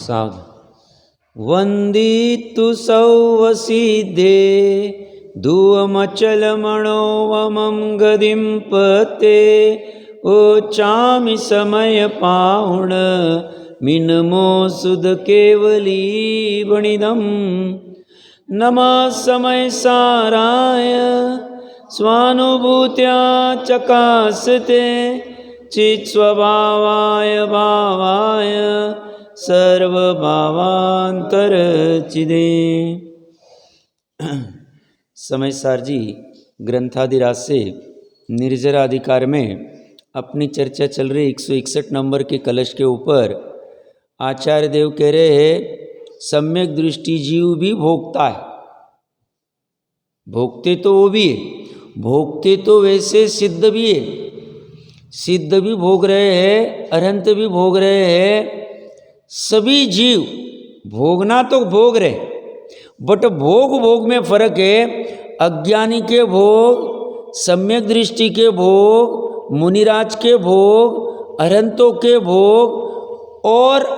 सावधान। वंदितु सौवसिद्धे धुवमचलमणो वमं गदिं पते ओचामि समय पाहुण मिनमो सुध केवली वणिदम। नमः समय साराय स्वानुभूत्या चकासते चित् स्वभावाय भावाय सर्वभावांतर चिदे। समय सार जी ग्रंथादिराज से निर्जरा अधिकार में अपनी चर्चा चल रही 161 नंबर के कलश के ऊपर आचार्य देव कह रहे हैं सम्यक दृष्टि जीव भी भोगता है। भोगते तो वो भी है, भोगते तो वैसे सिद्ध भी है, सिद्ध भी भोग रहे हैं, अरहंत भी भोग रहे हैं। सभी जीव भोगना तो भोग रहे, बट भोग भोग में फर्क है। अज्ञानी के भोग, सम्यक दृष्टि के भोग, मुनिराज के भोग, अरहंतों के भोग और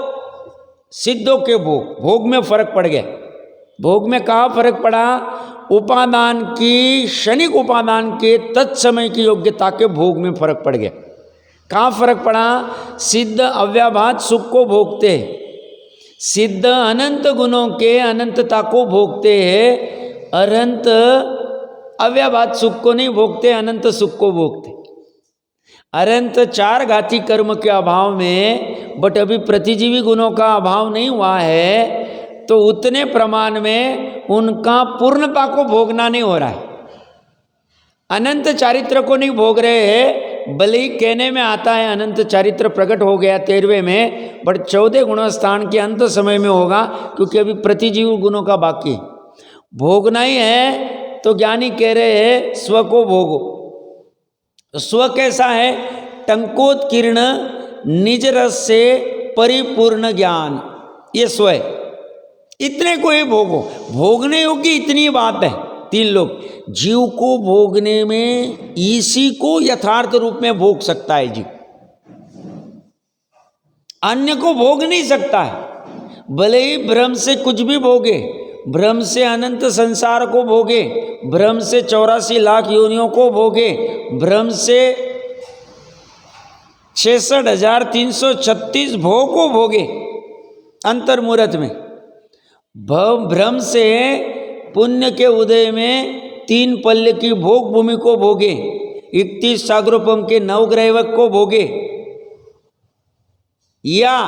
सिद्धों के भोग, भोग में फर्क पड़ गया। भोग में कहाँ फर्क पड़ा? उपादान की, क्षणिक उपादान के तत्समय की योग्यता के भोग में फर्क पड़ गया। कहाँ फर्क पड़ा? सिद्ध अव्याभात सुख को भोगते हैं, सिद्ध अनंत गुणों के अनंतता को भोगते हैं, अरहंत अव्याभात सुख को नहीं भोगते, अनंत सुख को भोगते। अरहंत चार घाती कर्म के अभाव में, बट अभी प्रतिजीवी गुणों का अभाव नहीं हुआ है, तो उतने प्रमाण में उनका पूर्णता को भोगना नहीं हो रहा है। अनंत चारित्र को नहीं भोग रहे हैं। भले ही कहने में आता है अनंत चारित्र प्रकट हो गया 13वें में, बट 14 गुणस्थान के अंत समय में होगा, क्योंकि अभी प्रतिजीव गुणों का बाकी भोगना ही है। तो ज्ञानी कह रहे हैं स्व को भोगो। स्व कैसा है? टंकोत्कीर्ण निज रस से परिपूर्ण ज्ञान, ये स्व है। इतने को ही भोगो। भोगने योग्य इतनी बात है। 3 लोग जीव को भोगने में इसी को यथार्थ रूप में भोग सकता है जीव, अन्य को भोग नहीं सकता है। भले ही भ्रम से कुछ भी भोगे, भ्रम से अनंत संसार को भोगे, भ्रम से 84 लाख योनियों को भोगे, भ्रम से 66,336 भोग को भोगे अंतर्मुहूर्त में, भ्रम से पुण्य के उदय में 3 पल्ले की भोग भूमि को भोगे, 31 सागरोपम के नवग्रहवक को भोगे, या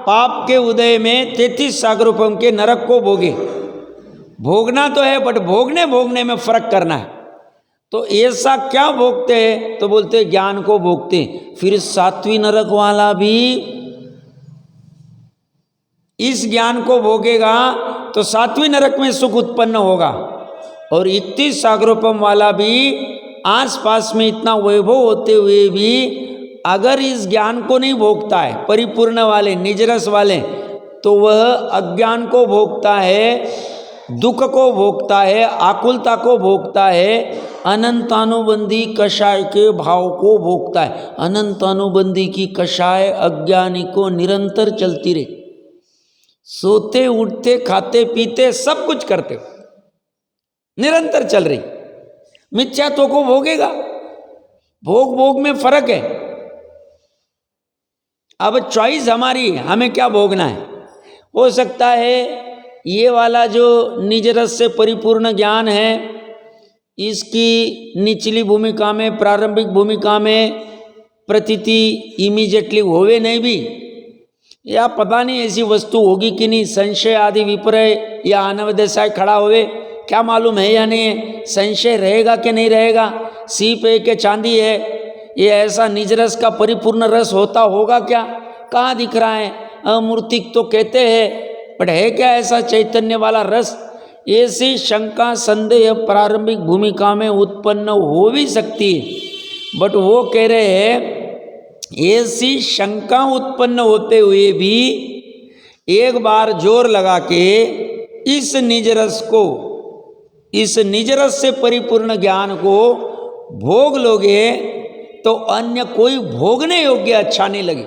पाप के उदय में 33 सागरोपम के नरक को भोगे। भोगना तो है, बट भोगने में फर्क करना है। तो ऐसा क्या भोगते हैं? तो बोलते हैं ज्ञान को भोगते हैं। फिर 7वीं नरक वाला भी इस ज्ञान को भोगेगा तो 7वीं नरक में सुख उत्पन्न होगा, और 31 सागरोपम वाला भी आसपास में इतना वैभव होते हुए भी अगर इस ज्ञान को नहीं भोगता है, परिपूर्ण वाले निजरस वाले, तो वह अज्ञान को भोगता है, दुख को भोगता है, आकुलता को भोगता है, अनंतानुबंधी कषाय के भाव को भोगता है। अनंतानुबंधी की कषाय अज्ञानी को निरंतर चलती रहे, सोते उठते खाते पीते सब कुछ करते, निरंतर चल रही। मिथ्यात्व को भोगेगा। भोग भोग में फर्क है। अब चॉइस हमारी, हमें क्या भोगना है। हो सकता है ये वाला जो निज रस से परिपूर्ण ज्ञान है, इसकी निचली भूमिका में, प्रारंभिक भूमिका में प्रतीति इमीडिएटली होवे नहीं भी, या पता नहीं ऐसी वस्तु होगी कि नहीं, संशय आदि विपर्य या अनवदशाय खड़ा होवे, क्या मालूम है या नहीं है, संशय रहेगा कि नहीं रहेगा, सीप है कि चांदी है, ये ऐसा निज रस का परिपूर्ण रस होता होगा क्या? कहाँ दिख रहा है? अमूर्तिक तो कहते हैं, बट है क्या ऐसा चैतन्य वाला रस? ऐसी शंका संदेह प्रारंभिक भूमिका में उत्पन्न हो भी सकती है, बट वो कह रहे हैं ऐसी शंका उत्पन्न होते हुए भी एक बार जोर लगा के इस निजरस को, इस निजरस से परिपूर्ण ज्ञान को भोग लोगे तो अन्य कोई भोगने योग्य अच्छा नहीं लगे।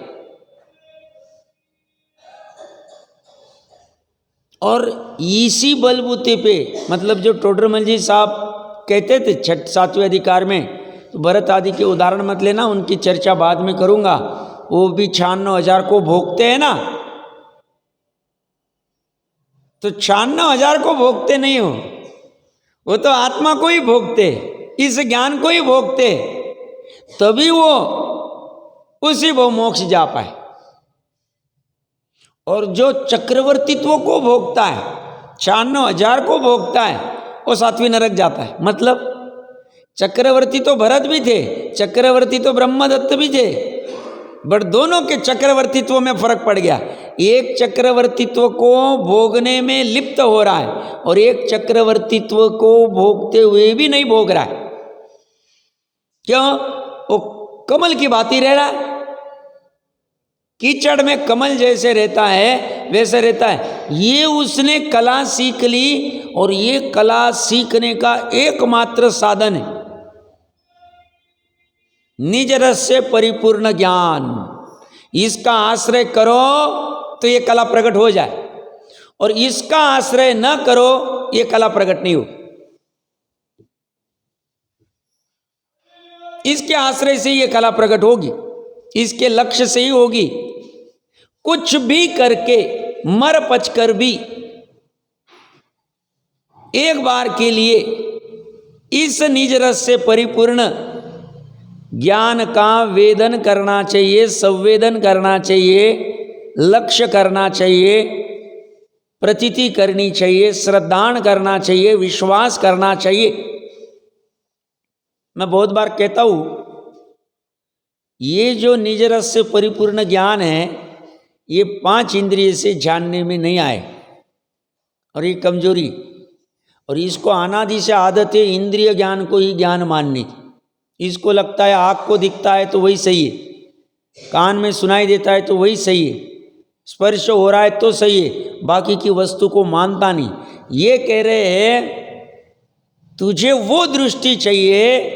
और इसी बलबूते पे, मतलब जो टोडरमल जी साहब कहते थे 7वें अधिकार में, तो भरत आदि के उदाहरण मत लेना, उनकी चर्चा बाद में करूंगा। वो भी 96,000 को भोगते हैं ना, तो 96,000 को भोगते नहीं हो, वो तो आत्मा को ही भोगते, इस ज्ञान को ही भोगते, तभी वो उसी वो मोक्ष जा पाए। और जो चक्रवर्तीत्व को भोगता है, 96,000 को भोगता है, वो 7वीं नरक जाता है। मतलब चक्रवर्ती तो भरत भी थे, चक्रवर्ती तो ब्रह्मदत्त भी थे, बट दोनों के चक्रवर्तीत्व में फर्क पड़ गया। एक चक्रवर्तीत्व को भोगने में लिप्त हो रहा है और एक चक्रवर्तीत्व को भोगते हुए भी नहीं भोग रहा है। क्यों? वो कमल की बात ही रह रहा है, कीचड़ में कमल जैसे रहता है वैसे रहता है। ये उसने कला सीख ली और ये कला सीखने का एकमात्र साधन है निज रस से परिपूर्ण ज्ञान। इसका आश्रय करो तो ये कला प्रकट हो जाए, और इसका आश्रय न करो ये कला प्रकट नहीं हो। इसके आश्रय से ये कला प्रकट होगी, इसके लक्ष्य से ही होगी। कुछ भी करके मर पच कर भी एक बार के लिए इस निज रस से परिपूर्ण ज्ञान का वेदन करना चाहिए, संवेदन करना चाहिए, लक्ष्य करना चाहिए, प्रतीति करनी चाहिए, श्रद्धान करना चाहिए, विश्वास करना चाहिए। मैं बहुत बार कहता हूं, ये जो निज रस से परिपूर्ण ज्ञान है, ये 5 इंद्रिय से जानने में नहीं आए, और ये कमजोरी, और इसको अनादि से आदत है इंद्रिय ज्ञान को ही ज्ञान मानने की। इसको लगता है आँख को दिखता है तो वही सही है, कान में सुनाई देता है तो वही सही है, स्पर्श हो रहा है तो सही है, बाकी की वस्तु को मानता नहीं। ये कह रहे हैं तुझे वो दृष्टि चाहिए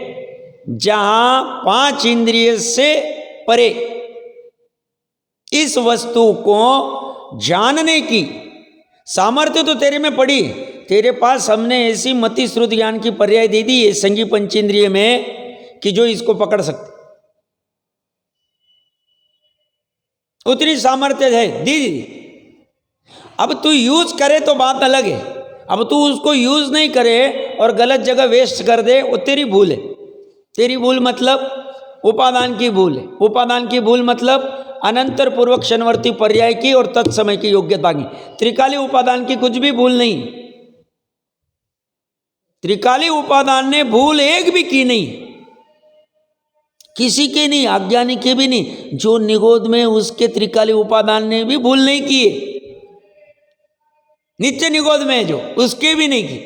जहां 5 इंद्रिय से परे इस वस्तु को जानने की सामर्थ्य तो तेरे में पड़ी है। तेरे पास हमने ऐसी मति श्रुत ज्ञान की पर्याय दे दी है संगी पंचेंद्रिय में कि जो इसको पकड़ सकते, उतनी सामर्थ्य है दी। अब तू यूज करे तो बात अलग है, अब तू उसको यूज नहीं करे और गलत जगह वेस्ट कर दे, वो तेरी भूल है। तेरी भूल मतलब उपादान की भूल है। उपादान की भूल मतलब अनंतर पूर्वक क्षणवर्ती पर्याय की और तत्समय की योग्यता की। त्रिकाली उपादान की कुछ भी भूल नहीं, त्रिकाली उपादान ने भूल एक भी की नहीं, किसी के नहीं, अज्ञानी के भी नहीं। जो निगोद में उसके त्रिकाली उपादान ने भी भूल नहीं किए, नित्य निगोद में जो उसके भी नहीं की।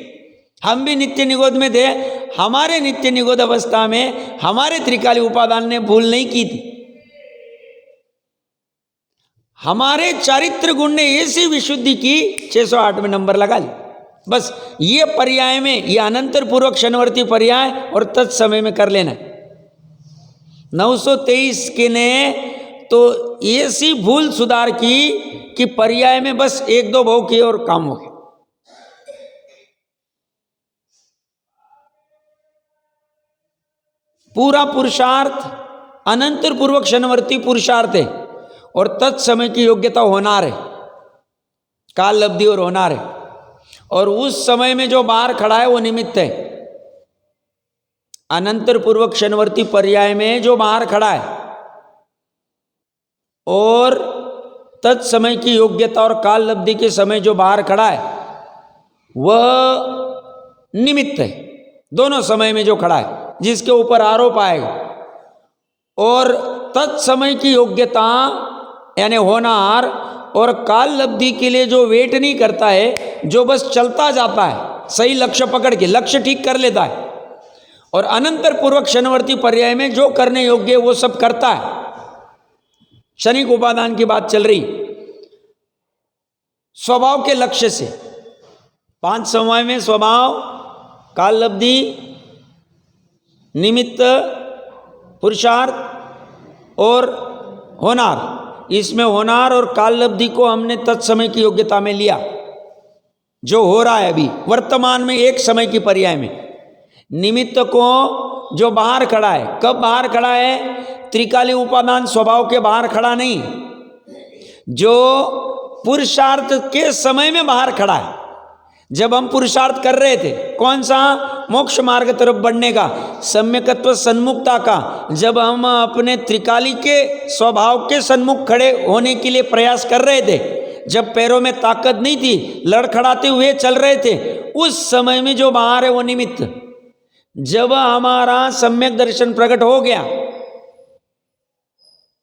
हम भी नित्य निगोद में थे, हमारे नित्य निगोद अवस्था में हमारे त्रिकाली उपादान ने भूल नहीं की थी। हमारे चारित्र गुण ने ऐसी विशुद्धि की 608 में नंबर लगा ली। बस ये पर्याय में, ये अनंतर पूर्वक क्षणवर्ती पर्याय और तत्समय में कर लेना। 923 के ने तो ऐसी भूल सुधार की कि पर्याय में बस 1-2 भाव किए और काम हो गया। पूरा पुरुषार्थ अनंतर पूर्वक क्षणवर्ती पुरुषार्थ है और तत्समय की योग्यता होनार है, काल लब्धि और होनार है। और उस समय में जो बाहर खड़ा है वो निमित्त है। अनंतर पूर्वक क्षणवर्ती पर्याय में जो बाहर खड़ा है और तत्समय की योग्यता और काल लब्धि के समय जो बाहर खड़ा है वह निमित्त है। दोनों समय में जो खड़ा है जिसके ऊपर आरोप आएगा, और तत्समय की योग्यता यानी होनार और काल लब्धि के लिए जो वेट नहीं करता है, जो बस चलता जाता है सही लक्ष्य पकड़ के, लक्ष्य ठीक कर लेता है, और अनंतर पूर्वक क्षणवर्ती पर्याय में जो करने योग्य है वो सब करता है। क्षणिक उपादान की बात चल रही, स्वभाव के लक्ष्य से 5 समय में स्वभाव, काल लब्धि, निमित्त, पुरुषार्थ और होनार। इसमें होनार और काल लब्धि को हमने तत्समय की योग्यता में लिया। जो हो रहा है अभी वर्तमान में, एक समय की पर्याय में। निमित्त को जो बाहर खड़ा है, कब बाहर खड़ा है? त्रिकाली उपादान स्वभाव के बाहर खड़ा नहीं, जो पुरुषार्थ के समय में बाहर खड़ा है। जब हम पुरुषार्थ कर रहे थे, कौन सा? मोक्ष मार्ग तरफ बढ़ने का, सम्यकत्व सन्मुखता का, जब हम अपने त्रिकाली के स्वभाव के सन्मुख खड़े होने के लिए प्रयास कर रहे थे, जब पैरों में ताकत नहीं थी, लड़खड़ाते हुए चल रहे थे, उस समय में जो बाहर है वो निमित्त। जब हमारा सम्यक दर्शन प्रकट हो गया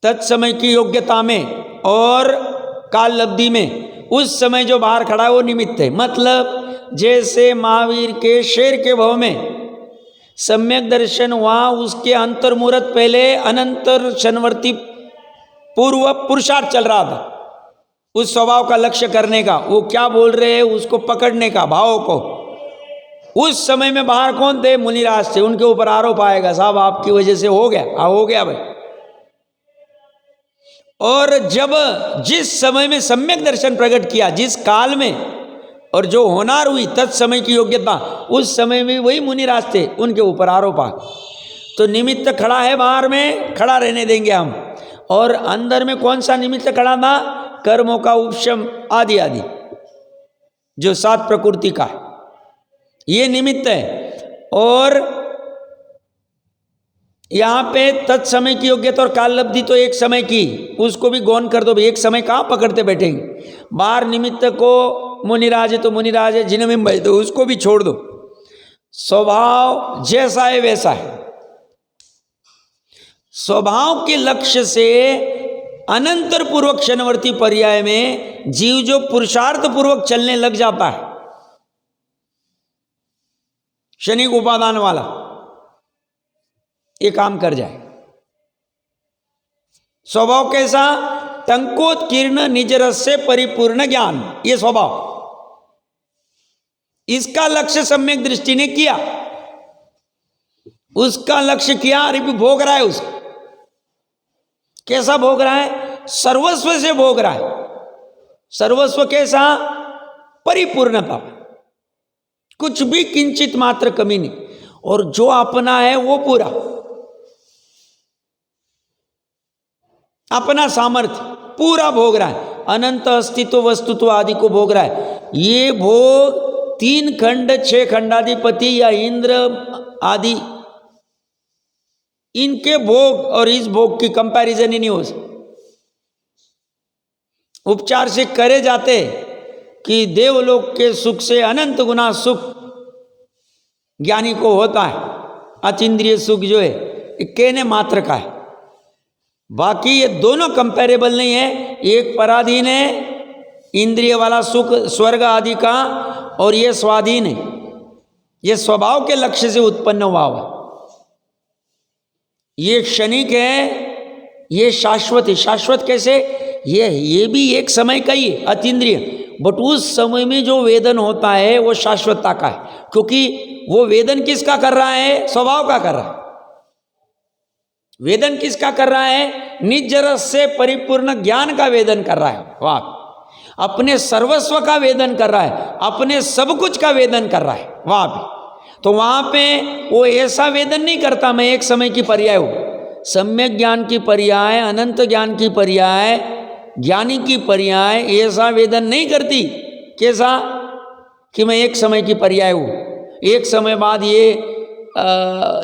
तत्समय की योग्यता में और काल लब्धि में, उस समय जो बाहर खड़ा है वो निमित्त है। मतलब जैसे महावीर के शेर के भाव में सम्यक दर्शन हुआ, उसके अंतर्मुहूर्त पहले अनंतर शनवर्ती पूर्व पुरुषार्थ चल रहा था उस स्वभाव का लक्ष्य करने का, वो क्या बोल रहे हैं उसको पकड़ने का, भावों को। उस समय में बाहर कौन थे? मुनिराज थे। उनके ऊपर आरोप आएगा, साहब आपकी वजह से हो गया। हो गया भाई। और जब जिस समय में सम्यक दर्शन प्रकट किया, जिस काल में, और जो होनार हुई तत्समय की योग्यता, उस समय में वही मुनिराज थे, उनके ऊपर आरोप आ। तो निमित्त खड़ा है बाहर में, खड़ा रहने देंगे हम। और अंदर में कौन सा निमित्त खड़ा था? कर्मों का उपशम आदि आदि, जो 7 प्रकृति का है, ये निमित्त है। और यहां पे तत्समय की योग्यता और काल लब्धि तो एक समय की, उसको भी गौन कर दो भाई। एक समय कहां पकड़ते बैठेंगे? बाहर निमित्त को मुनिराज है तो मुनिराज है, जिनमें भाई तो उसको भी छोड़ दो। स्वभाव जैसा है वैसा है। स्वभाव के लक्ष्य से अनंतर पूर्वक क्षणवर्ती पर्याय में जीव जो पुरुषार्थ पूर्वक चलने लग जाता है, क्षणिक उपादान वाला, ये काम कर जाए। स्वभाव कैसा? टंकोत्कीर्ण निज रस से परिपूर्ण ज्ञान, ये स्वभाव। इसका लक्ष्य सम्यक दृष्टि ने किया, उसका लक्ष्य किया, अरे भी भोग रहा है उसको। कैसा भोग रहा है? सर्वस्व से भोग रहा है। सर्वस्व कैसा? परिपूर्णता, कुछ भी किंचित मात्र कमी नहीं। और जो अपना है वो पूरा, अपना सामर्थ्य पूरा भोग रहा है। अनंत अस्तित्व वस्तुत्व आदि को भोग रहा है। ये भोग 3 खंड 6 खंडाधिपति या इंद्र आदि, इनके भोग और इस भोग की कंपैरिजन ही नहीं हो सकती। उपचार से करे जाते कि देवलोक के सुख से अनंत गुना सुख ज्ञानी को होता है। अतीन्द्रिय सुख जो है ये कहने मात्र का है, बाकी ये दोनों कंपैरेबल नहीं है। एक पराधीन है इंद्रिय वाला सुख स्वर्ग आदि का, और ये स्वाधीन है, ये स्वभाव के लक्ष्य से उत्पन्न हुआ हुआ। ये क्षणिक है, ये शाश्वत है। शाश्वत कैसे? ये भी एक समय का ही है, अतीन्द्रिय, बट उस समय में जो वेदन होता है वो शाश्वतता का है, क्योंकि वो वेदन किसका कर रहा है? स्वभाव का कर रहा है। वेदन किसका कर रहा है? निज रस से परिपूर्ण ज्ञान का वेदन कर रहा है। वाह! अपने सर्वस्व का वेदन कर रहा है, अपने सब कुछ का वेदन कर रहा है। वाह! तो वहां पे वो ऐसा वेदन नहीं करता मैं एक समय की पर्याय हूं। सम्यक ज्ञान की पर्याय, अनंत ज्ञान की पर्याय, ज्ञानी की पर्याय ऐसा वेदन नहीं करती। कैसा? कि मैं एक समय की पर्याय हूं, एक समय बाद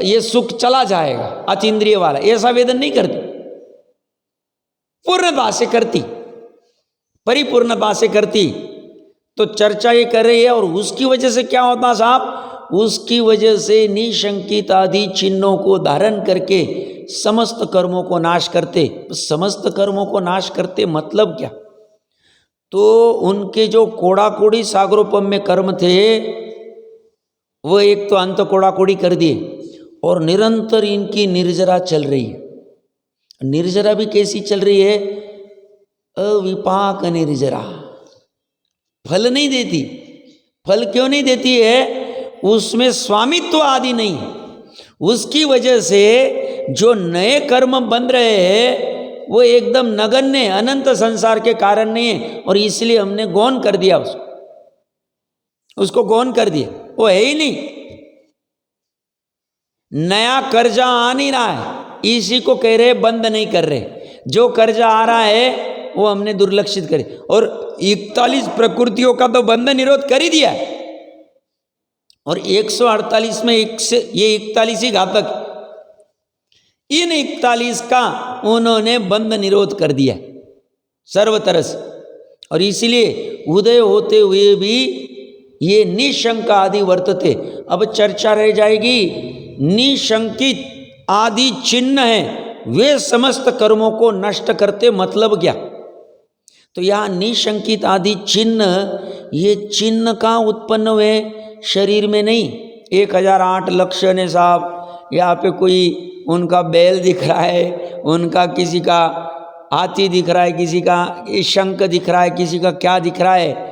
ये सुख चला जाएगा, अतीन्द्रिय वाला, ऐसा वेदन नहीं करती। पूर्णता से करती, परिपूर्णता से करती। तो चर्चा ये कर रही है। और उसकी वजह से क्या होता साहब? उसकी वजह से निशंकित आदि चिन्हों को धारण करके समस्त कर्मों को नाश करते। समस्त कर्मों को नाश करते मतलब क्या? तो उनके जो कोड़ा कोड़ी सागरोपम में कर्म थे, वो एक तो अंत कोड़ा कोड़ी कर दिए, और निरंतर इनकी निर्जरा चल रही है। निर्जरा भी कैसी चल रही है? अविपाक निर्जरा, फल नहीं देती। फल क्यों नहीं देती है? उसमें स्वामित्व आदि नहीं है। उसकी वजह से जो नए कर्म बन रहे हैं वो एकदम नगण्य, अनंत संसार के कारण नहीं है, और इसलिए हमने गौण कर दिया उसको। उसको गौन कर दिया, वो है ही नहीं। नया कर्जा आ नहीं रहा है, इसी को कह रहे बंद नहीं कर रहे। जो कर्जा आ रहा है वो हमने दुर्लक्षित करे। और 41 प्रकृतियों का तो बंध निरोध कर ही दिया है, और 148 में ये 41 ही घातक, इन 41 का उन्होंने बंध निरोध कर दिया सर्व तरह से। और इसीलिए उदय होते हुए भी ये निशंक आदि वर्तते। अब चर्चा रह जाएगी, निशंकित आदि चिन्ह है, वे समस्त कर्मों को नष्ट करते, मतलब क्या? तो यहाँ निशंकित आदि चिन्ह, ये चिन्ह कहाँ उत्पन्न हुए? शरीर में नहीं। 1008 लक्षण है साहब, यहाँ पे कोई उनका बैल दिख रहा है, उनका किसी का हाथी दिख रहा है, किसी का शंख दिख रहा है, किसी का क्या दिख रहा है,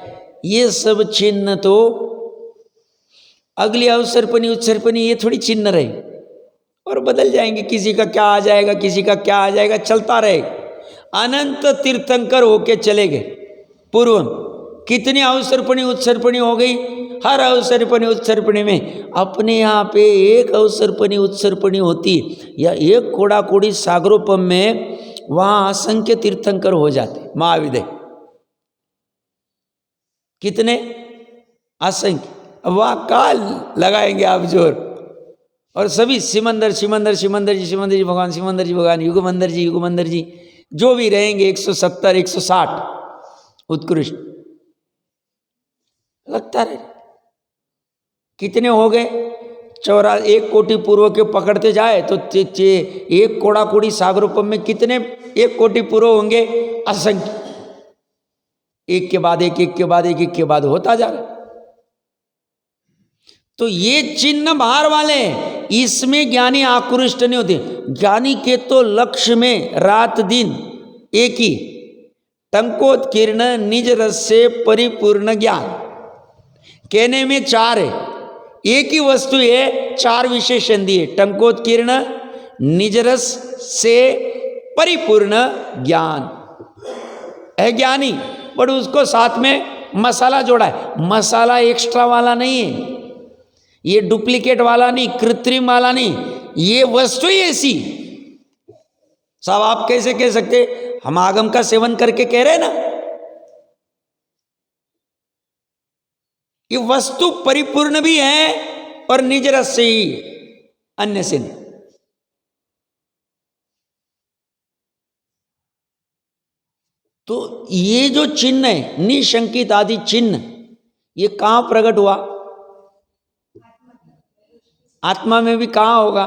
ये सब चिन्ह तो अगली अवसरपनी उत्सर्पनी ये थोड़ी चिन्ह रहे और बदल जाएंगे। किसी का क्या आ जाएगा, किसी का क्या आ जाएगा, चलता रहेगा। अनंत तीर्थंकर होके चले गए। पूर्व कितनी अवसरपनी उत्सर्पणी हो गई, हर अवसरपनी उत्सर्पणी में अपने यहाँ पे एक अवसरपनी उत्सर्पणी होती या एक कोड़ा कोड़ी सागरोपम में, वहाँ असंख्य तीर्थंकर हो जाते महाविदय। कितने? असंख्य। वहाँ काल लगाएंगे आप जोर, और सभी सिमंदर सिमंदर सिमंदर जी भगवान युगमंदर जी जो भी रहेंगे 170 160 उत्कृष्ट लगता रहे। कितने हो गए? 1 कोटि पूर्व के पकड़ते जाए तो एक कोड़ा कोड़ी सागरोपम में कितने 1 कोटि पूर्व होंगे? असंख्य। एक के बाद एक, एक के बाद एक, एक के बाद होता जा रहा। तो ये चिन्ह बाहर वाले, इसमें ज्ञानी आकृष्ट नहीं होते। ज्ञानी के तो लक्ष्य में रात दिन एक ही, टंकोत्कीर्ण निज रस से परिपूर्ण ज्ञान। कहने में 4 है, एक ही वस्तु है, 4 विशेषण दिए। टंकोत्कीर्ण, निज रस से परिपूर्ण ज्ञान है ज्ञानी, बट उसको साथ में मसाला जोड़ा है। मसाला एक्स्ट्रा वाला नहीं है, ये डुप्लीकेट वाला नहीं, कृत्रिम वाला नहीं, ये वस्तु ही ऐसी। साहब आप कैसे कह सकते? हम आगम का सेवन करके कह रहे हैं ना, ये वस्तु परिपूर्ण भी है और निज रस से ही, अन्य से नहीं। तो ये जो चिन्ह है, निशंकित आदि चिन्ह, ये कहां प्रकट हुआ? आत्मा में भी कहां होगा?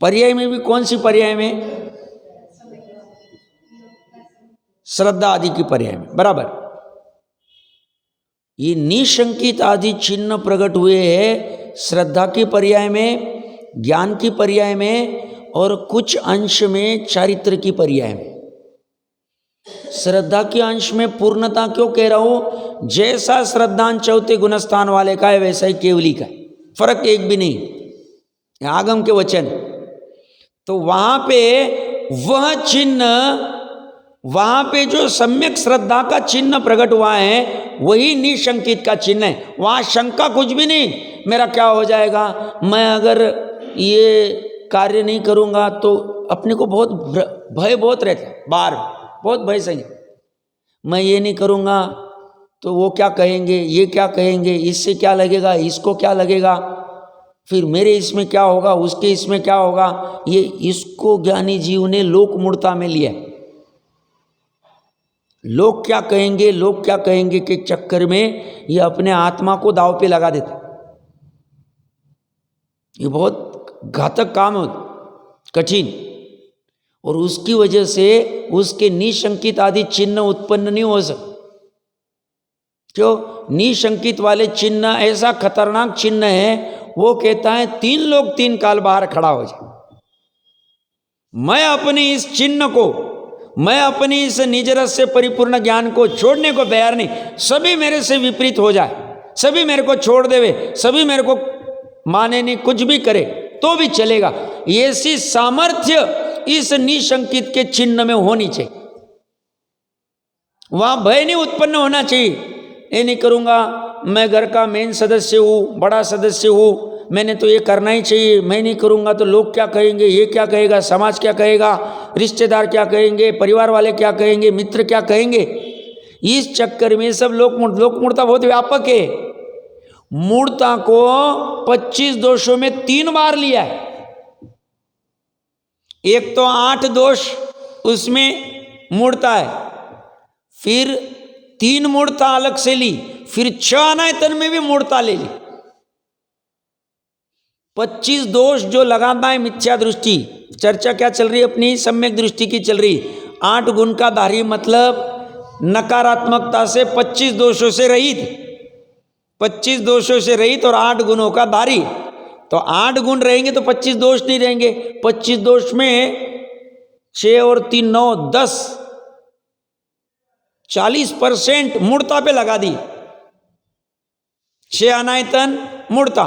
पर्याय में भी। कौन सी पर्याय में? श्रद्धा आदि की पर्याय में, बराबर। ये निशंकित आदि चिन्ह प्रकट हुए हैं श्रद्धा की पर्याय में, ज्ञान की पर्याय में, और कुछ अंश में चारित्र की पर्याय में। श्रद्धा के अंश में पूर्णता क्यों कह रहा हूं? जैसा श्रद्धान चौथे गुणस्थान वाले का है, वैसा ही केवली का, फर्क एक भी नहीं। आगम के वचन, तो वहां पे वह चिन्ह, वहां पे जो सम्यक श्रद्धा का चिन्ह प्रकट हुआ है, वही निशंकित का चिन्ह है। वहां शंका कुछ भी नहीं, मेरा क्या हो जाएगा, मैं अगर ये कार्य नहीं करूंगा तो अपने को बहुत भय बहुत रहता है, बाहर बहुत भय सही, मैं ये नहीं करूंगा तो वो क्या कहेंगे, ये क्या कहेंगे, इससे क्या लगेगा, इसको क्या लगेगा, फिर मेरे इसमें क्या होगा, उसके इसमें क्या होगा। ये इसको ज्ञानी जीव ने लोक मूर्ता में लिया। लोग क्या कहेंगे, लोग क्या कहेंगे के चक्कर में ये अपने आत्मा को दांव पे लगा देता। ये बहुत घातक काम है, कठिन, और उसकी वजह से उसके निशंकित आदि चिन्ह उत्पन्न नहीं हो सकते। क्यों? निशंकित वाले चिन्ह ऐसा खतरनाक चिन्ह है, वो कहता है 3 लोग 3 काल बाहर खड़ा हो जाए। मैं अपने इस चिन्ह को, मैं अपनी इस निज रस से परिपूर्ण ज्ञान को छोड़ने को तैयार नहीं। सभी मेरे से विपरीत हो जाए, सभी मेरे को छोड़ देवे, सभी मेरे को माने नहीं, कुछ भी करे तो भी चलेगा। ऐसी सामर्थ्य इस निशंकित के चिन्ह में होनी चाहिए। वहां भय नहीं उत्पन्न होना चाहिए। ये नहीं करूँगा, मैं घर का मेन सदस्य हूँ, बड़ा सदस्य हूँ, मैंने तो ये करना ही चाहिए, मैं नहीं करूँगा तो लोग क्या कहेंगे, ये क्या कहेगा, समाज क्या कहेगा, रिश्तेदार क्या कहेंगे, परिवार वाले क्या कहेंगे, मित्र क्या कहेंगे। इस चक्कर में सब लोक मूर्ता बहुत व्यापक है। मूर्ता को 25 दोषों में 3 बार लिया है। एक तो 8 दोष उसमें मूर्ता है, फिर 3 मूर्ता अलग से ली, फिर 6 अनायतन में भी मूर्ता ले ली। 25 दोष जो लगाता है मिथ्या दृष्टि। चर्चा क्या चल रही है अपनी, सम्यक दृष्टि की चल रही। 8 गुण का धारी मतलब नकारात्मकता से 25 दोषों से रहित, 25 दोषों से रहित और 8 गुणों का धारी। तो 8 गुण रहेंगे तो 25 दोष नहीं रहेंगे। 25 दोष में 6 और 3 9 10, 40% मूर्ता पे लगा दी। 6 अनायतन मूर्ता,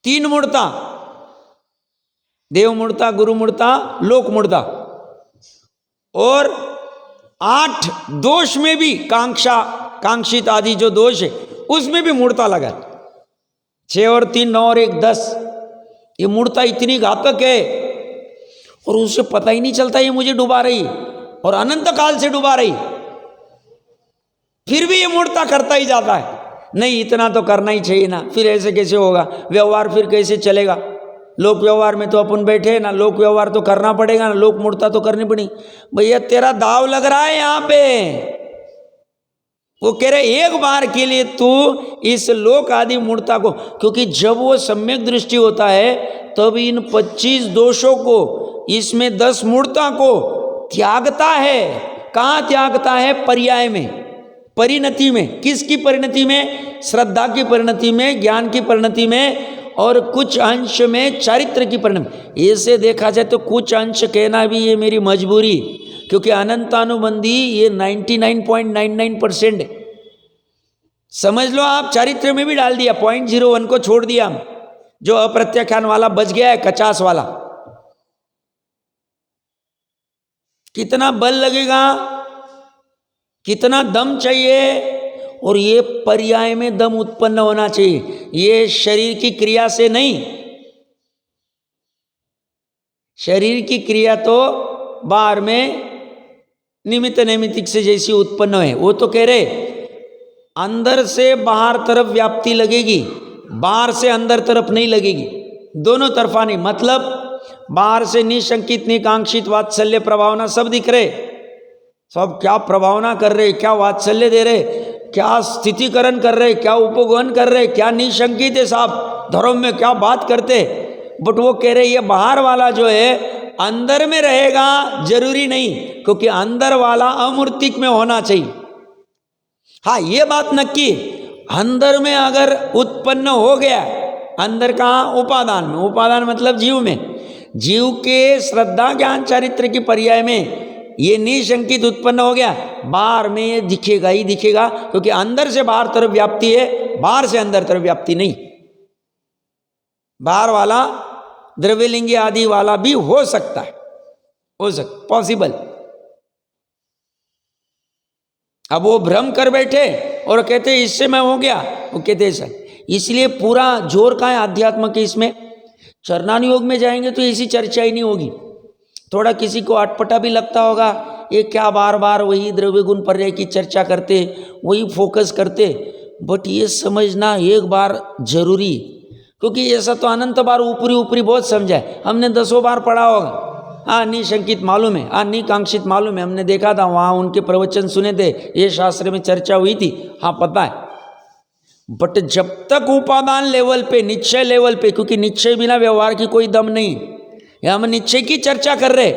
3 मूर्ता देव मूर्ता, गुरु मूर्ता, लोक मूर्ता, और 8 दोष में भी कांक्षा, कांक्षित आदि जो दोष है उसमें भी मूर्ता लगा। 6 और 3 9 और 1 10। ये मूर्ता इतनी घातक है और उसे पता ही नहीं चलता ये मुझे डुबा रही और अनंत काल से डुबा रही, फिर भी ये मूर्ता करता ही जाता है। नहीं, इतना तो करना ही चाहिए ना, फिर ऐसे कैसे होगा, व्यवहार फिर कैसे चलेगा। लोक व्यवहार में तो अपन बैठे ना, लोक व्यवहार तो करना पड़ेगा ना, लोक मूर्ता तो करनी पड़ी। भैया तेरा दाव लग रहा है यहाँ पे। वो कह रहे एक बार के लिए तू इस लोक आदि मूर्ता को, क्योंकि जब वो सम्यक दृष्टि होता है तब इन 25 दोषों को, इसमें 10 मूर्ता को त्यागता है। कहाँ त्यागता है? पर्याय में, परिणति में। किसकी परिणति में? श्रद्धा की परिणति में, ज्ञान की परिणति में, और कुछ अंश में चारित्र की परिणति। ऐसे देखा जाए तो कुछ अंश कहना भी ये मेरी मजबूरी, क्योंकि अनंतानुबंधी ये 99.99% है। समझ लो आप, चारित्र में भी डाल दिया, 0.01 को छोड़ दिया हम, जो अप्रत्याख्यान वाला बच गया है, 50 वाला। कितना बल लगेगा, कितना दम चाहिए, और ये पर्याय में दम उत्पन्न होना चाहिए। ये शरीर की क्रिया से नहीं। शरीर की क्रिया तो बाहर में निमित्त नैमित्तिक से जैसी उत्पन्न है, वो तो कह रहे अंदर से बाहर तरफ व्याप्ति लगेगी, बाहर से अंदर तरफ नहीं लगेगी, दोनों तरफा नहीं। मतलब बाहर से निशंकित निकांक्षित वात्सल्य प्रभावना सब दिख रहे, सब क्या प्रभावना कर रहे, क्या वात्सल्य दे रहे, क्या स्थितिकरण कर रहे, क्या उपगमन कर रहे, क्या निशंकित है साहब, धर्म में क्या बात करते। बट वो कह रहे ये बाहर वाला जो है अंदर में रहेगा जरूरी नहीं, क्योंकि अंदर वाला अमूर्तिक में होना चाहिए। हाँ, ये बात नक्की, अंदर में अगर उत्पन्न हो गया, अंदर कहाँ? उपादान में। उपादान मतलब जीव में। जीव के श्रद्धा ज्ञान चारित्र की पर्याय में ये निशंकित उत्पन्न हो गया, बाहर में ये दिखेगा ही दिखेगा, क्योंकि अंदर से बाहर तरफ व्याप्ति है, बाहर से अंदर तरफ व्याप्ति नहीं। बाहर वाला द्रव्यलिंगी आदि वाला भी हो सकता है, हो सकता, पॉसिबल। अब वो भ्रम कर बैठे और कहते इससे मैं हो गया, वो कहते ऐसा। इसलिए पूरा जोर का है आध्यात्म के इसमें। चरणान योग में जाएंगे तो ऐसी चर्चा ही नहीं होगी। थोड़ा किसी को अटपटा भी लगता होगा, ये क्या बार बार वही द्रव्य गुण पर्याय की चर्चा करते, वही फोकस करते। बट ये समझना एक बार जरूरी, क्योंकि ऐसा तो अनंत बार ऊपरी ऊपरी बहुत समझा है, हमने 10 बार पढ़ा होगा। हाँ, निशंकित मालूम है, हाँ निकांक्षित मालूम है, हमने देखा था वहाँ उनके प्रवचन सुने थे, ये शास्त्र में चर्चा हुई थी, हाँ पता है। बट जब तक उपादान लेवल पे, निश्चय लेवल पे, क्योंकि निश्चय बिना व्यवहार की कोई दम नहीं, हम निश्चय की चर्चा कर रहे,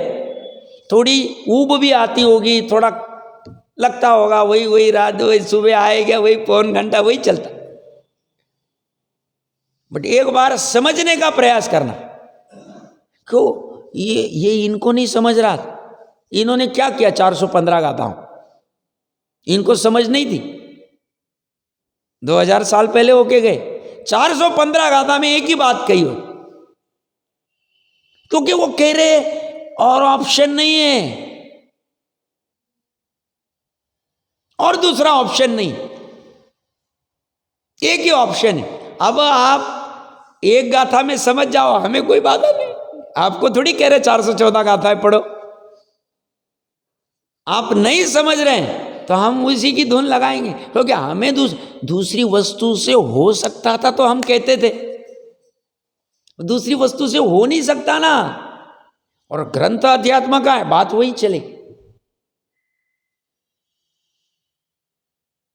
थोड़ी ऊब भी आती होगी, थोड़ा लगता होगा वही रात, वही सुबह आएगा, वही पौन घंटा वही चलता। बट एक बार समझने का प्रयास करना। क्यों? ये इनको नहीं समझ रहा, इन्होंने क्या किया 415 गाथाओं, इनको समझ नहीं थी। 2000 साल पहले होके गए, 415 गाथा में एक ही बात कही हो, क्योंकि वो कह रहे और ऑप्शन नहीं है, और दूसरा ऑप्शन नहीं, एक ही ऑप्शन है। अब आप एक गाथा में समझ जाओ, हमें कोई बाधा नहीं, आपको थोड़ी कह रहे 414 गाथाएं पढ़ो। आप नहीं समझ रहे हैं तो हम उसी की धुन लगाएंगे, क्योंकि हमें दूसरी वस्तु से हो सकता था तो हम कहते थे, दूसरी वस्तु से हो नहीं सकता ना। और ग्रंथ अध्यात्म का है, बात वही चले।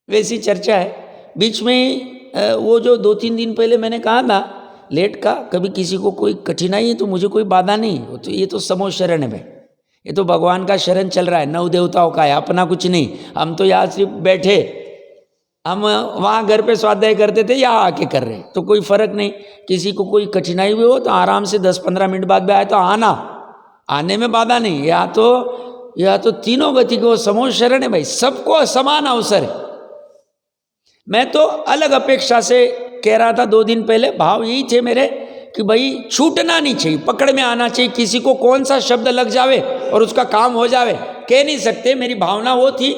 वैसी चर्चा है। बीच में वो जो 2-3 दिन पहले मैंने कहा था लेट का, कभी किसी को कोई कठिनाई है तो मुझे कोई बाधा नहीं, तो ये तो समो शरण है भाई, ये तो भगवान का शरण चल रहा है, नव देवताओं का है, अपना कुछ नहीं। हम तो यहाँ सिर्फ बैठे, हम वहाँ घर पे स्वाध्याय करते थे, यहाँ आके कर रहे, तो कोई फर्क नहीं। किसी को कोई कठिनाई भी हो तो आराम से 10-15 मिनट बाद भी आए तो आने में बाधा नहीं। या तो तीनों गति को समो शरण है भाई, सबको समान अवसर है। मैं तो अलग अपेक्षा से कह रहा था 2 दिन पहले, भाव यही थे मेरे कि भाई छूटना नहीं चाहिए, पकड़ में आना चाहिए। किसी को कौन सा शब्द लग जावे और उसका काम हो जावे, कह नहीं सकते, मेरी भावना वो थी।